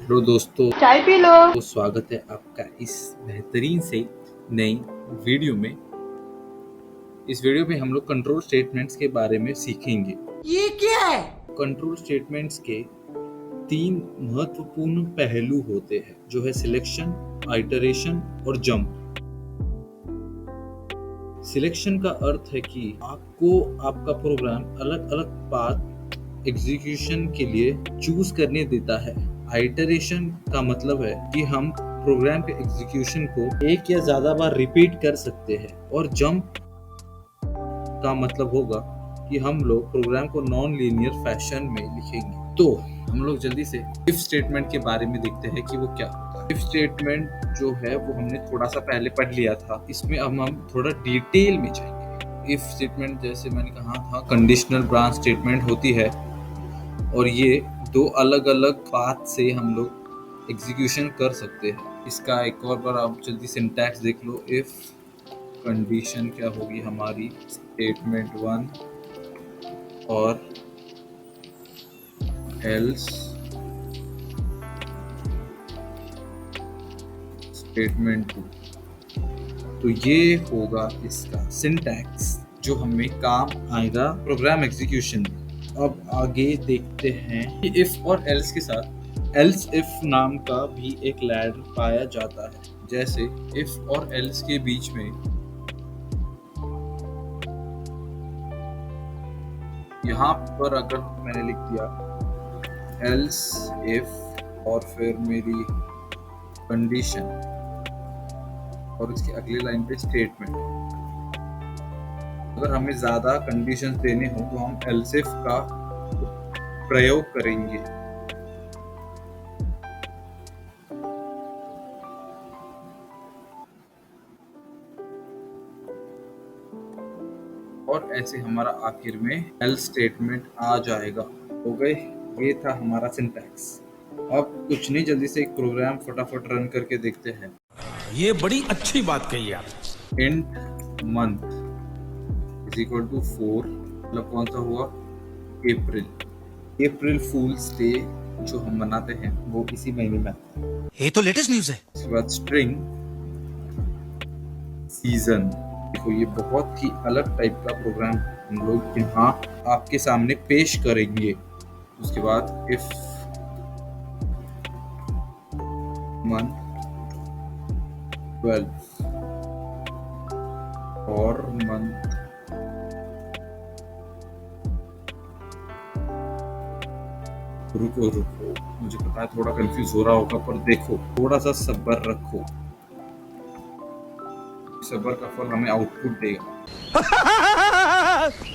Hello दोस्तों, चाय P low. तो स्वागत है आपका इस बेहतरीन से नई वीडियो में। इस वीडियो में हम लोग कंट्रोल स्टेटमेंट्स के बारे में सीखेंगे। ये क्या है? कंट्रोल स्टेटमेंट्स के तीन महत्वपूर्ण पहलू होते हैं, जो है सिलेक्शन, आइटरेशन और जंप। सिलेक्शन का अर्थ है कि आपको आपका प्रोग्राम अलग अलग पाथ एग्जीक्यूशन के लिए चूज करने देता है। आइटरेशन का मतलब है कि हम प्रोग्राम के एग्जीक्यूशन को एक या ज्यादा बार रिपीट कर सकते हैं। और जंप का मतलब होगा कि हम लोग प्रोग्राम को नॉन लीनियर फैशन में लिखेंगे। तो हम लोग जल्दी से इफ स्टेटमेंट के बारे में देखते हैं कि वो क्या होता है। इफ स्टेटमेंट जो है वो हमने थोड़ा सा पहले पढ़ लिया था, इसमें अब हम थोड़ा डिटेल में जाएंगे। इफ स्टेटमेंट जैसे मैंने कहा था, कंडीशनल ब्रांच स्टेटमेंट होती है और ये दो अलग अलग पाथ से हम लोग एग्जीक्यूशन कर सकते हैं। इसका एक और बार आप जल्दी सिंटैक्स देख लो। इफ कंडीशन क्या होगी हमारी, स्टेटमेंट 1 और एल्स स्टेटमेंट 2। तो ये होगा इसका सिंटैक्स जो हमें काम आएगा प्रोग्राम एग्जीक्यूशन में। अब आगे देखते हैं कि इफ और एल्स के साथ एल्स इफ नाम का भी एक लैडर पाया जाता है। जैसे इफ और एल्स के बीच में यहाँ पर अगर मैंने लिख दिया एल्स इफ और फिर मेरी कंडीशन और उसकी अगली लाइन पे स्टेटमेंट। अगर हमें ज्यादा कंडीशंस देने हो तो हम एल्स इफ का प्रयोग करेंगे। और ऐसे हमारा आखिर में एल्स स्टेटमेंट आ जाएगा। हो गए, ये था हमारा सिंटैक्स। अब कुछ नहीं, जल्दी से एक प्रोग्राम फटाफट रन करके देखते हैं। ये बड़ी अच्छी बात कही आप। Int month is equal to 4, मतलब कौन सा हुआ, अप्रैल। अप्रैल फूल्स डे जो हम मनाते हैं वो इसी महीने में आता है। ये तो लेटेस्ट न्यूज़ है। उसके बाद स्ट्रिंग सीजन। देखो, ये बहुत ही अलग टाइप का प्रोग्राम हम लोग यहाँ आपके सामने पेश करेंगे। उसके बाद इफ मंथ 12 और मंथ रुको, मुझे पता है थोड़ा कंफ्यूज हो रहा होगा, पर देखो थोड़ा सा सब्र रखो। सब्र का फल हमें आउटपुट देगा।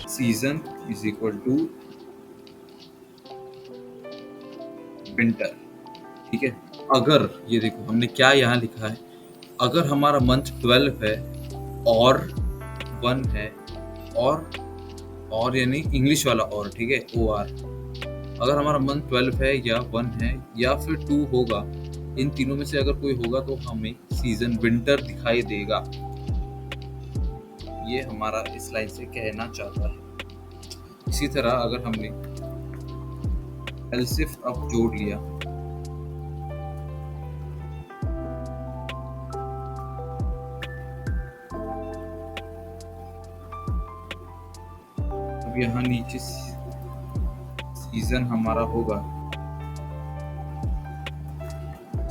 Season is equal to winter. ठीक है, अगर ये देखो हमने क्या यहाँ लिखा है, अगर हमारा मंथ 12 है और 1 है और यानी इंग्लिश वाला और, ठीक है, OR। अगर हमारा मंथ 12 है या 1 है या फिर 2 होगा, इन तीनों में से अगर कोई होगा तो हमें सीजन विंटर दिखाई देगा। ये हमारा इस लाइन से कहना चाहता है। इसी तरह अगर हमने एल्स इफ अब जोड़ लिया, अब यहाँ नीचे सीजन हमारा होगा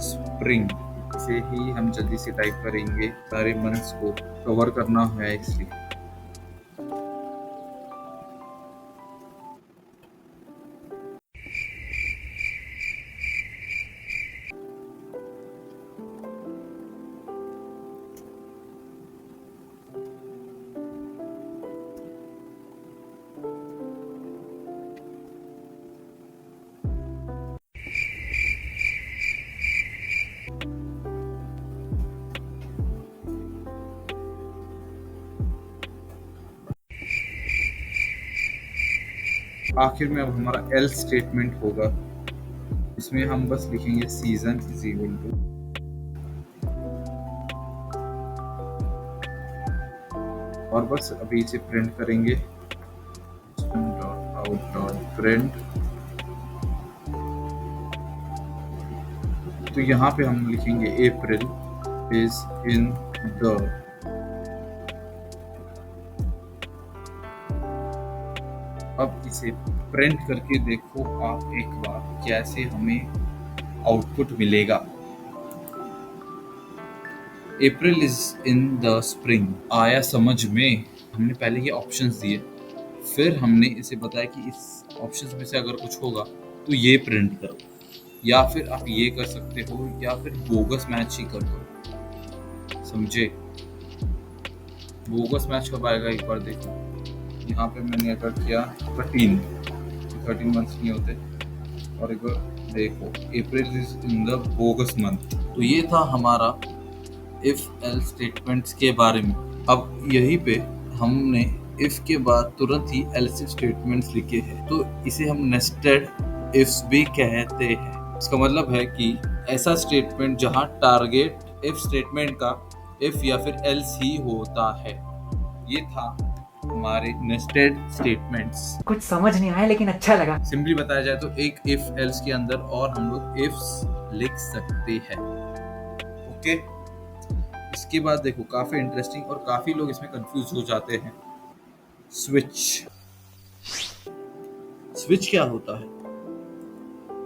स्प्रिंग। इसे ही हम जल्दी से टाइप करेंगे, सारे मंथ्स को कवर करना है इसलिए। आखिर में अब हमारा एल्स स्टेटमेंट होगा, इसमें हम बस लिखेंगे सीजन इज इक्वल टू, और बस अभी इसे प्रिंट करेंगे out.print तो यहाँ पे हम लिखेंगे अप्रैल इज इन द, अब इसे प्रिंट करके देखो आप एक बार कैसे हमें आउटपुट मिलेगा। April is in the spring, आया समझ में? हमने पहले ये ऑप्शंस दिए, फिर हमने इसे बताया कि इस ऑप्शंस में से अगर कुछ होगा तो ये प्रिंट करो, या फिर आप ये कर सकते हो, या फिर बोगस मैच ही कर दो। समझे? बोगस मैच कब आएगा एक बार देखो। यहाँ पे मैंने अगर किया 13 मंथ्स नहीं होते, और एक बार देखो April is in the bogus month. तो ये था हमारा इफ एल्स स्टेटमेंट्स के बारे में। अब यहीं पे हमने इफ के बाद तुरंत ही एल्स स्टेटमेंट्स लिखे हैं, तो इसे हम नेस्टेड इफ्स भी कहते हैं। इसका मतलब है कि ऐसा स्टेटमेंट जहां टारगेट इफ स्टेटमेंट का इफ या फिर एल्स ही होता है। ये था हमारे नेस्टेड स्टेटमेंट्स। कुछ समझ नहीं आया लेकिन अच्छा लगा। सिंपली बताया जाए तो एक इफ एल्स के अंदर और हम लोग इफ्स लिख सकते हैं। ओके, इसके बाद देखो काफी इंटरेस्टिंग और काफी लोग इसमें कंफ्यूज हो जाते हैं। स्विच, स्विच क्या होता है?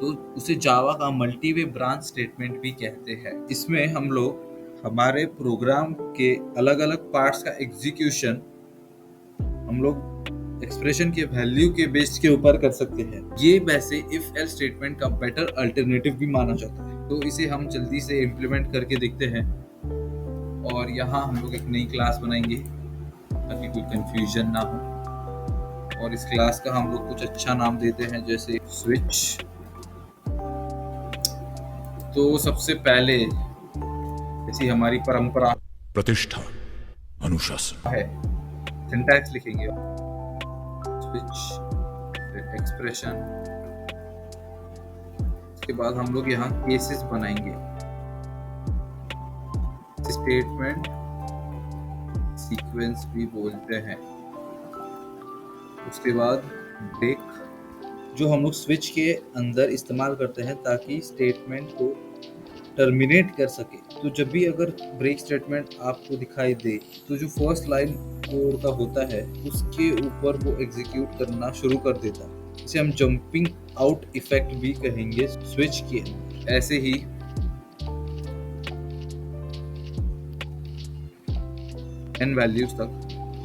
तो उसे जावा का मल्टीवे ब्रांच स्टेटमेंट भी कहते हैं। इसमें हम लोग हमारे प्रोग्राम के अलग अलग पार्ट्स का एग्जीक्यूशन हम लोग एक्सप्रेशन के वैल्यू के बेस के ऊपर कर सकते हैं। ये वैसे इफ एल्स स्टेटमेंट का बेटर अल्टरनेटिव भी माना जाता है। तो इसे हम जल्दी से इम्प्लीमेंट करके देखते हैं, और यहाँ हम लोग एक नई क्लास बनाएंगे ताकि कोई कंफ्यूजन ना हो। और इस क्लास का हम लोग कुछ अच्छा नाम देते हैं, जैसे स्विच। तो सबसे पहले ऐसी हमारी परंपरा प्रतिष्ठा, अनुशासन है, सिंटैक्स लिखेंगे स्विच, फिर एक्सप्रेशन। इसके बाद हम लोग यहाँ केसेस बनाएंगे, स्टेटमेंट सीक्वेंस भी बोलते हैं। उसके बाद ब्रेक, जो हम लोग स्विच के अंदर इस्तेमाल करते हैं ताकि स्टेटमेंट को टर्मिनेट कर सके। तो जब भी अगर ब्रेक स्टेटमेंट आपको दिखाई दे, तो जो फर्स्ट लाइन कोड का होता है उसके ऊपर वो एग्जीक्यूट करना शुरू कर देता है। इसे हम जंपिंग आउट इफेक्ट भी कहेंगे स्विच के। ऐसे ही n वैल्यूज तक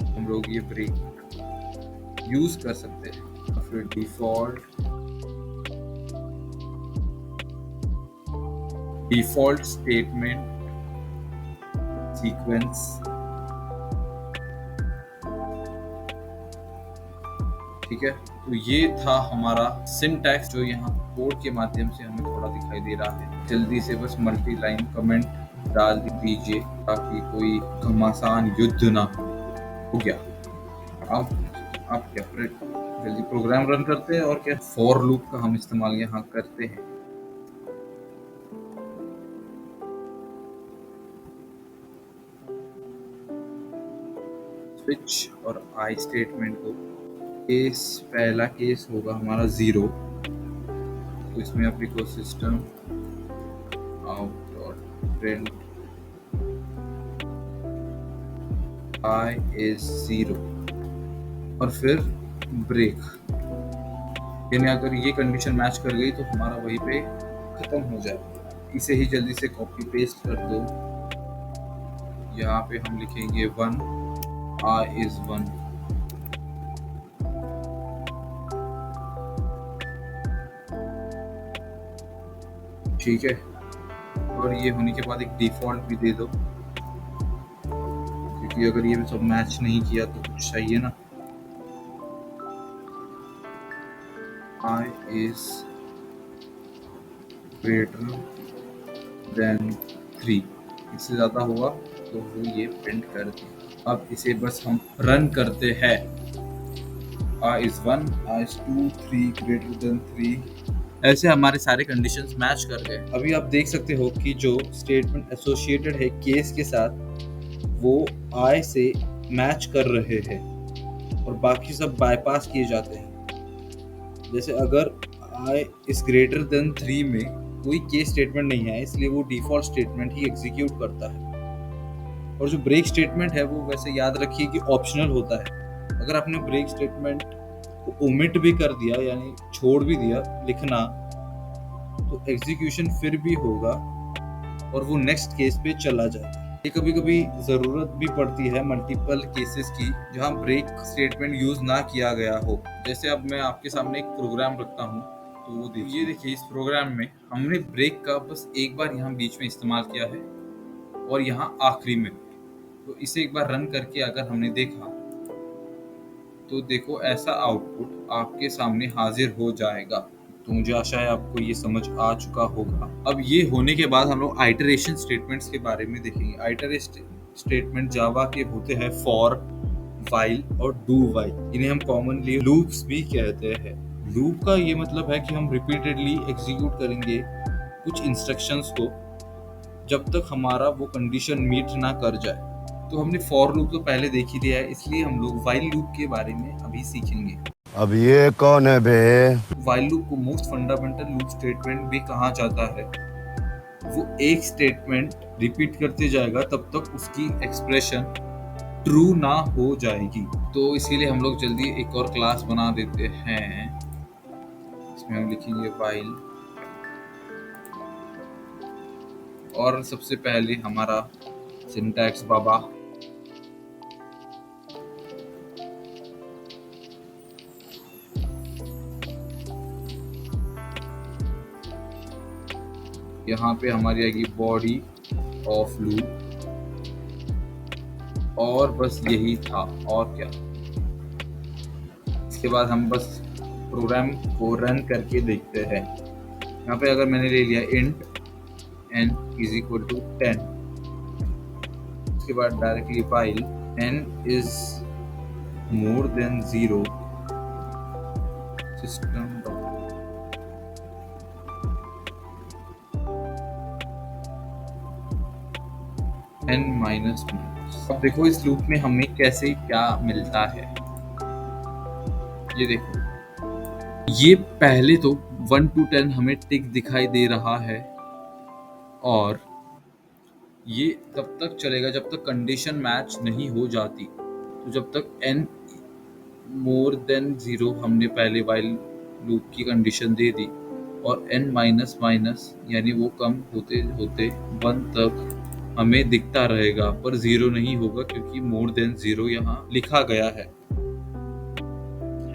हम लोग ये ब्रेक यूज कर सकते हैं। फिर डिफॉल्ट स्टेटमेंट सीक्वेंस, ठीक है। तो ये था हमारा सिंटैक्स, जो यहाँ कोड के माध्यम से हमें थोड़ा दिखाई दे रहा है। जल्दी से बस मल्टी लाइन कमेंट डाल दीजिए ताकि कोई घमासान युद्ध ना हो गया। अब क्या जल्दी प्रोग्राम रन करते हैं, और क्या फॉर लूप का हम इस्तेमाल यहाँ करते हैं। स्विच और आई स्टेटमेंट को पहला केस होगा हमारा 0, तो इसमें आप लिखो system out dot print I is 0, और फिर ब्रेक, यानी अगर ये कंडीशन मैच कर गई तो हमारा वहीं पे खत्म हो जाए। इसे ही जल्दी से कॉपी पेस्ट कर दो। यहाँ पे हम लिखेंगे 1, आई इज 1, ठीक है। और ये होने के बाद एक डिफॉल्ट भी दे दो, क्योंकि अगर ये सब मैच नहीं किया तो कुछ चाहिए ना। I is greater than 3, इससे ज्यादा हुआ तो वो ये प्रिंट कर दे। अब इसे बस हम रन करते हैं। I is 1, I is 2, 3 greater than 3, ऐसे हमारे सारे कंडीशंस मैच कर गए। अभी आप देख सकते हो कि जो स्टेटमेंट एसोसिएटेड है केस के साथ वो I से मैच कर रहे हैं और बाकी सब बाईपास किए जाते हैं। जैसे अगर I is greater than 3 में कोई केस स्टेटमेंट नहीं है, इसलिए वो डिफॉल्ट स्टेटमेंट ही एग्जीक्यूट करता है। और जो ब्रेक स्टेटमेंट है वो वैसे याद रखिए कि ऑप्शनल होता है। अगर आपने ब्रेक स्टेटमेंट को ओमिट भी कर दिया यानी छोड़ भी दिया लिखना, तो एग्जीक्यूशन फिर भी होगा और वो नेक्स्ट केस पे चला जाएगा। ये कभी कभी जरूरत भी पड़ती है मल्टीपल केसेस की जहां ब्रेक स्टेटमेंट यूज ना किया गया हो। जैसे अब मैं आपके सामने एक प्रोग्राम रखता हूँ, तो वो देखिए, ये देखिए, इस प्रोग्राम में हमने ब्रेक का बस एक बार यहाँ बीच में इस्तेमाल किया है और यहाँ आखिरी में। तो इसे एक बार रन करके अगर हमने देखा तो देखो ऐसा आउटपुट आपके सामने हाजिर हो जाएगा। तो मुझे आशा है आपको ये समझ आ चुका होगा। अब ये होने के बाद हम लोग आइटरेशन स्टेटमेंट्स के बारे में देखेंगे। आइटरेशन स्टेटमेंट जावा के होते हैं फॉर, व्हाइल और डू व्हाइल। इन्हें हम कॉमनली लूप्स भी कहते हैं। लूप का ये मतलब है कि हम रिपीटेडली एग्जीक्यूट करेंगे कुछ इंस्ट्रक्शंस को जब तक हमारा वो कंडीशन मीट ना कर जाए। तो हमने फॉर लूप तो पहले देख ही लिया है, इसलिए हम लोग व्हाइल लूप के बारे में अभी सीखेंगे। अब ये कौन है बे? व्हाइल लूप को मोस्ट फंडामेंटल लूप स्टेटमेंट भी कहा जाता है। वो एक स्टेटमेंट रिपीट करते जाएगा तब तक उसकी एक्सप्रेशन ट्रू ना हो जाएगी। तो इसीलिए हम लोग जल्दी एक और क्लास बना देते हैं। इसमें हम लिखेंगे व्हाइल, और सबसे पहले हमारा सिंटैक्स बाबा, यहाँ पे हमारी आएगी बॉडी ऑफ लूप, और बस यही था और क्या। इसके बाद हम बस प्रोग्राम को रन करके देखते हैं। यहाँ पे अगर मैंने ले लिया int n is equal to 10, उसके बाद directly while n is more than 0, system n minus. अब देखो इस लूप में हमें कैसे क्या मिलता है। ये देखो, ये पहले तो 1 to 10 हमें टिक दिखाई दे रहा है, और ये तब तक चलेगा जब तक कंडीशन मैच नहीं हो जाती। तो जब तक n मोर देन 0 हमने पहले व्हाइल लूप की कंडीशन दे दी, और n माइनस माइनस यानी वो कम होते होते 1 तक हमें दिखता रहेगा, पर 0 नहीं होगा क्योंकि मोर देन 0 यहाँ लिखा गया है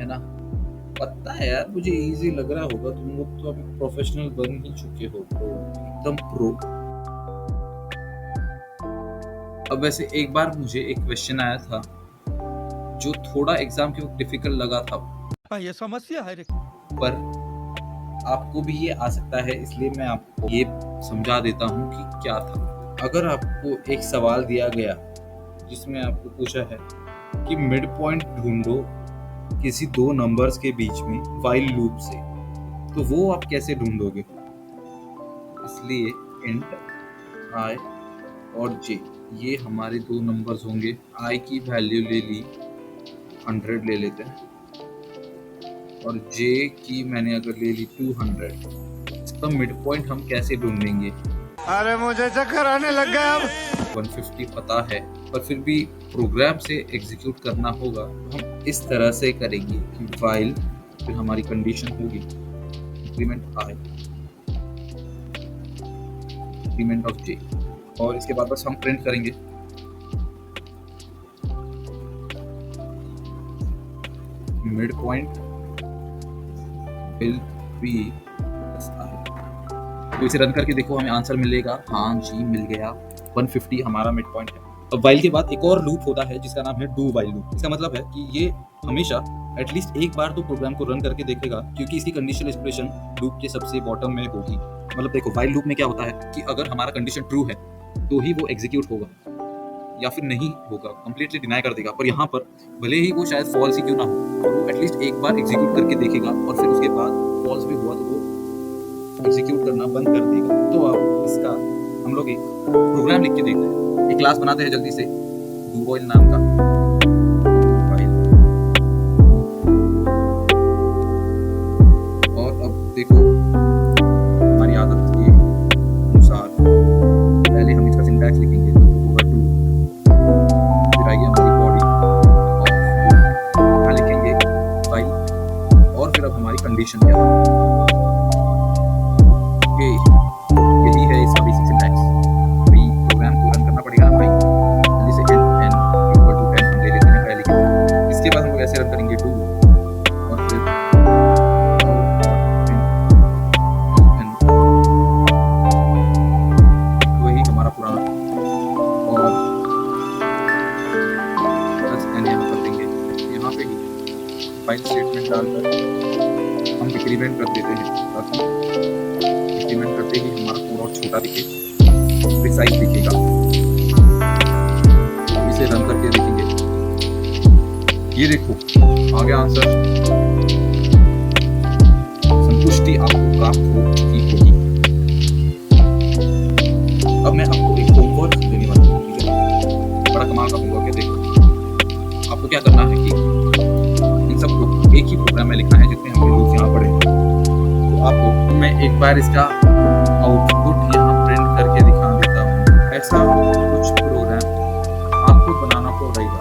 ना। पता है यार, मुझे इजी लग रहा होगा, तुम लोग तो अभी प्रोफेशनल बन ही चुके हो, एकदम प्रो। अब वैसे एक बार मुझे एक क्वेश्चन आया था जो थोड़ा एग्जाम के वक्त डिफिकल्ट लगा था, ये समस्या है, पर आपको भी ये आ सकता है, इसलिए मैं आपको ये समझा देता हूँ कि क्या था। अगर आपको एक सवाल दिया गया जिसमें आपको पूछा है कि मिड पॉइंट ढूंढो किसी दो नंबर्स के बीच में व्हाइल लूप से, तो वो आप कैसे ढूंढोगे। इसलिए इंट i और j, ये हमारे दो नंबर्स होंगे। i की वैल्यू ले ली 100 ले लेते हैं, और j की मैंने अगर ले ली 200, इसका मिड पॉइंट हम कैसे ढूंढेंगे। अरे मुझे चक्कर आने लग गया। अब 150 पता है, पर फिर भी प्रोग्राम से एग्जीक्यूट करना होगा, तो हम इस तरह से करेंगे कि व्हाइल, फिर हमारी कंडीशन होगी increment i, increment of j, और इसके बाद बस हम प्रिंट करेंगे mid point will be i। तो इसे रन करके देखो, हमें आंसर मिलेगा। हाँ जी, मिल गया, 150 हमारा मिड पॉइंट है। अब व्हाइल के बाद एक और लूप होता है जिसका नाम है डू व्हाइल लूप। इसका मतलब है कि ये हमेशा एटलीस्ट एक बार तो प्रोग्राम को रन करके देखेगा, क्योंकि इसकी कंडीशनल एक्सप्रेशन लूप के सबसे बॉटम में होगी। मतलब देखो, व्हाइल लूप में क्या होता है कि अगर हमारा कंडीशन ट्रू है तो ही वो एग्जीक्यूट होगा, या फिर नहीं होगा, कंप्लीटली डिनाई कर देगा। पर यहाँ पर भले ही वो शायद फॉल्स ही क्यों ना हो, वो एटलीस्ट एक बार एग्जीक्यूट करके देखेगा, और फिर उसके बाद फॉल्स भी हुआ तो वो एग्जीक्यूट करना बंद कर देगा। तो अब इसका हम लोग एक प्रोग्राम लिख के देखते हैं, एक क्लास बनाते हैं जल्दी से, डू व्हाइल नाम का। और अब देखो, हमारी आदत छोटा दिखे, प्रिसाइज दिखेगा। इसे रन करके देखेंगे, ये देखो आ गया आंसर। संतुष्टि आपको प्राप्त होगी। अब मैं आपको एक होमवर्क देने वाला हूँ, ठीक है? बड़ा कमाल का होमवर्क है। देखो आपको क्या करना है कि इन सबको एक ही प्रोग्राम में लिखना है जितने हमने लूप यहाँ पढ़े। तो आपको मैं एक बार इसका आउटपुट यहाँ प्रिंट करके दिखा देता हूँ। ऐसा कुछ प्रोग्राम आपको बनाना पड़ेगा।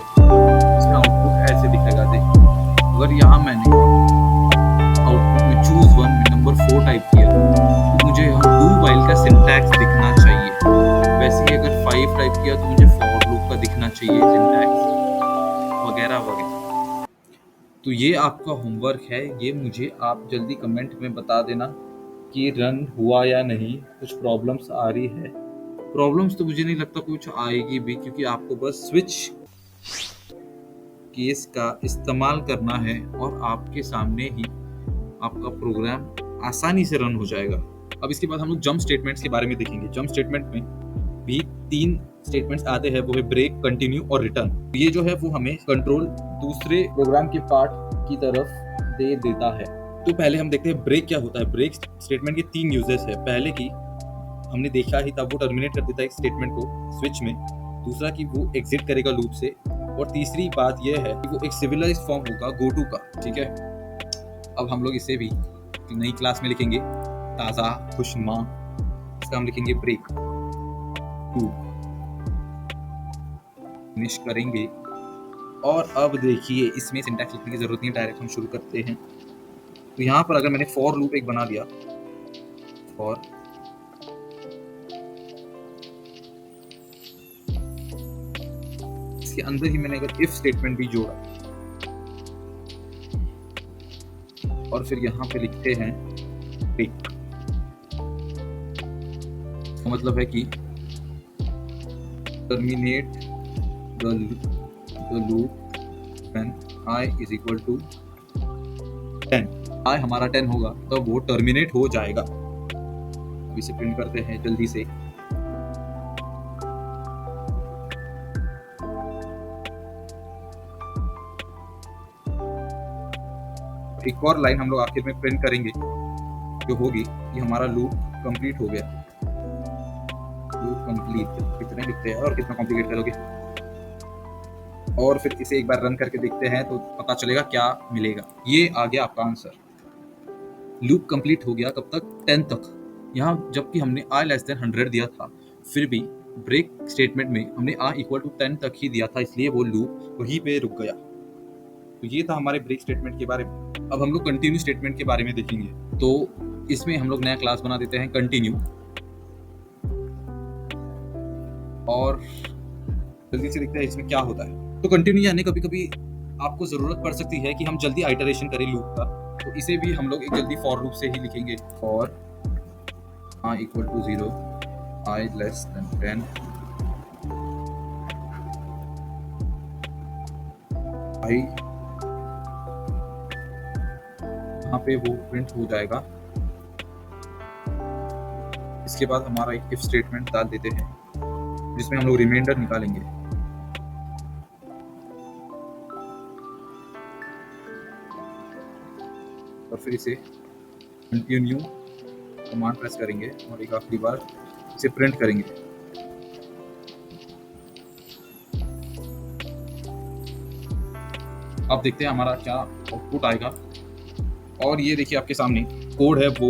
इसका आउटपुट ऐसे दिखेगा। देखो अगर यहाँ मैंने आउटपुट में चूज वन नंबर 4 टाइप किया तो मुझे यहाँ डू व्हाइल का सिंटैक्स दिखना चाहिए। वैसे ही अगर 5 टाइप किया तो मुझे फॉर लूप का दिखना चाहिए सिंटैक्स, वगैरह वगैरह। तो ये आपका होमवर्क है। ये मुझे आप जल्दी कमेंट में बता देना कि रन हुआ या नहीं, कुछ प्रॉब्लम्स आ रही है। प्रॉब्लम्स तो मुझे नहीं लगता कुछ आएगी भी, क्योंकि आपको बस स्विच केस का इस्तेमाल करना है और आपके सामने ही आपका प्रोग्राम आसानी से रन हो जाएगा। अब इसके बाद हम लोग जंप स्टेटमेंट्स के बारे में देखेंगे। जंप स्टेटमेंट में भी 3 स्टेटमेंट्स आते हैं, वो है ब्रेक, कंटिन्यू और रिटर्न। ये जो है वो हमें कंट्रोल दूसरे प्रोग्राम के पार्ट की तरफ दे देता है। तो पहले हम देखते हैं ब्रेक क्या होता है। ब्रेक स्टेटमेंट के 3 यूजेस है। पहले की हमने देखा ही था, वो टर्मिनेट कर देता है स्टेटमेंट को स्विच में। दूसरा कि वो एग्जिट करेगा लूप से, और तीसरी बात यह है कि वो एक सिविलाइज्ड फॉर्म होगा गो टू का, ठीक है? अब हम लोग इसे भी नई क्लास में लिखेंगे, ताज़ा खुशनुमा। इसका हम लिखेंगे ब्रेक 2, फिनिश करेंगे। और अब देखिए इसमें सिंटैक्स लिखने की जरूरत नहीं, डायरेक्ट हम शुरू करते हैं। तो यहाँ पर अगर मैंने फॉर लूप एक बना लिया, फॉर इसके अंदर ही मैंने अगर इफ स्टेटमेंट भी जोड़ा और फिर यहाँ पे लिखते हैं ब्रेक, इसका मतलब है कि terminate the loop when I is equal to 10। I हमारा 10 होगा तो वो टर्मिनेट हो जाएगा। अब इसे प्रिंट करते हैं जल्दी से। एक और लाइन हम लोग आखिर में प्रिंट करेंगे जो होगी कि हमारा लूप कंप्लीट हो गया। लूप कंप्लीट कितने लिखते हैं और कितना कॉम्प्लिकेट करोगे। और फिर इसे एक बार रन करके देखते हैं तो पता चलेगा क्या मिलेगा। ये आ गया आपका आंसर। लूप कंप्लीट हो गया कब तक? 10 तक। यहाँ जबकि हमने i लेस देन 100 दिया था, फिर भी ब्रेक स्टेटमेंट में हमने i इक्वल टू 10 तक ही दिया था, इसलिए वो लूप वहीं पे रुक गया। तो ये था हमारे ब्रेक स्टेटमेंट के बारे में। अब हम लोग कंटिन्यू स्टेटमेंट के बारे में देखेंगे। तो इसमें हम लोग नया क्लास बना देते हैं कंटिन्यू, और जल्दी से देखते हैं इसमें क्या होता है। तो कंटिन्यू यानी कभी कभी आपको जरूरत पड़ सकती है कि हम जल्दी आइटरेशन करें लूप का, तो इसे भी हम लोग एक जल्दी फॉर लूप से ही लिखेंगे। For i equal to 0, i less than 10, i यहाँ पे वो प्रिंट हो जाएगा। इसके बाद हमारा एक इफ स्टेटमेंट डाल देते हैं जिसमें हम लोग रिमाइंडर निकालेंगे। और फिर इसे कंटिन्यू कमांड प्रेस करेंगे और एक आखिरी बार इसे प्रिंट करेंगे। अब देखते हैं हमारा क्या आउटपुट आएगा। और ये देखिए आपके सामने कोड है, वो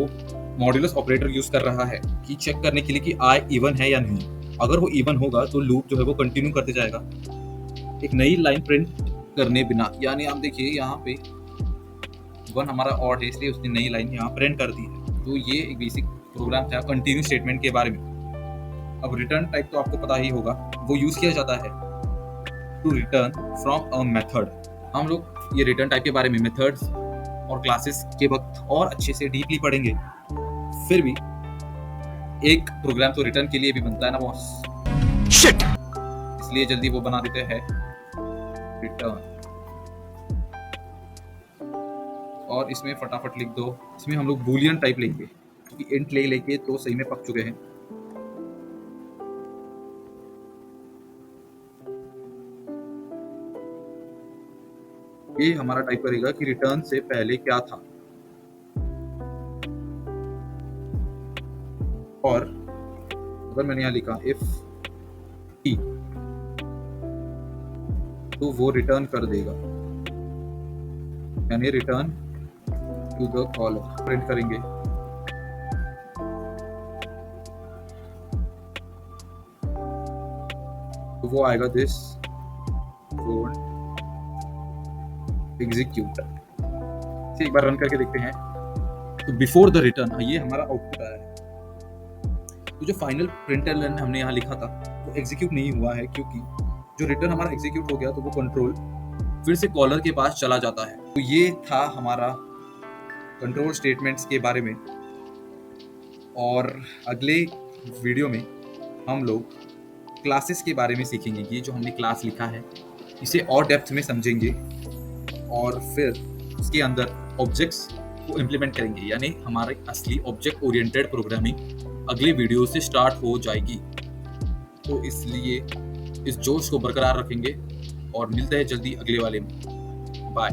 मॉड्यूलस ऑपरेटर यूज कर रहा है कि चेक करने के लिए कि i इवन है या नहीं। अगर वो इवन होगा तो लूप जो है वो कंटिन्यू करते जाएगा एक नई लाइन प्रिंट करने बिना। यानी आप देखिए यहाँ पे 1 हमारा ऑड है, इसलिए उसने नई लाइन यहाँ प्रिंट कर दी है। तो ये एक बेसिक प्रोग्राम था कंटिन्यू स्टेटमेंट के बारे में। अब रिटर्न टाइप तो आपको पता ही होगा, वो यूज किया जाता है to return from a method. हम लोग ये रिटर्न टाइप के बारे में मेथड्स और क्लासेस के वक्त और अच्छे से डीपली पढ़ेंगे। फिर भी एक प्रोग्राम तो रिटर्न के लिए भी बनता है ना बॉस, शिट, इसलिए जल्दी वो बना देते हैं रिटर्न। और इसमें फटाफट लिख दो, इसमें हम लोग बूलियन टाइप लेंगे क्योंकि इंट ले लेके तो सही में पक चुके हैं। ये हमारा टाइप करेगा कि रिटर्न से पहले क्या था, और अगर मैंने यहाँ लिखा इफ t, तो वो रिटर्न कर देगा, यानी return to the caller print करेंगे। तो वो आएगा दिस कोड एग्जीक्यूट। एक बार रन करके देखते हैं। तो बिफोर द रिटर्न, ये हमारा आउटपुट आया है। तो जो फाइनल प्रिंटलन हमने यहाँ लिखा था वो एग्जीक्यूट नहीं हुआ है, क्योंकि जो रिटर्न हमारा एग्जीक्यूट हो गया तो वो कंट्रोल फिर से कॉलर के पास चला जाता है। तो ये था हमारा कंट्रोल स्टेटमेंट्स के बारे में, और अगले वीडियो में हम लोग क्लासेस के बारे में सीखेंगे। ये जो हमने क्लास लिखा है इसे और डेप्थ में समझेंगे, और फिर उसके अंदर ऑब्जेक्ट्स को इम्प्लीमेंट करेंगे, यानी हमारे असली ऑब्जेक्ट ओरिएंटेड प्रोग्रामिंग अगले वीडियो से स्टार्ट हो जाएगी। तो इसलिए इस जोश को बरकरार रखेंगे और मिलते हैं जल्दी अगले वाले में। बाय।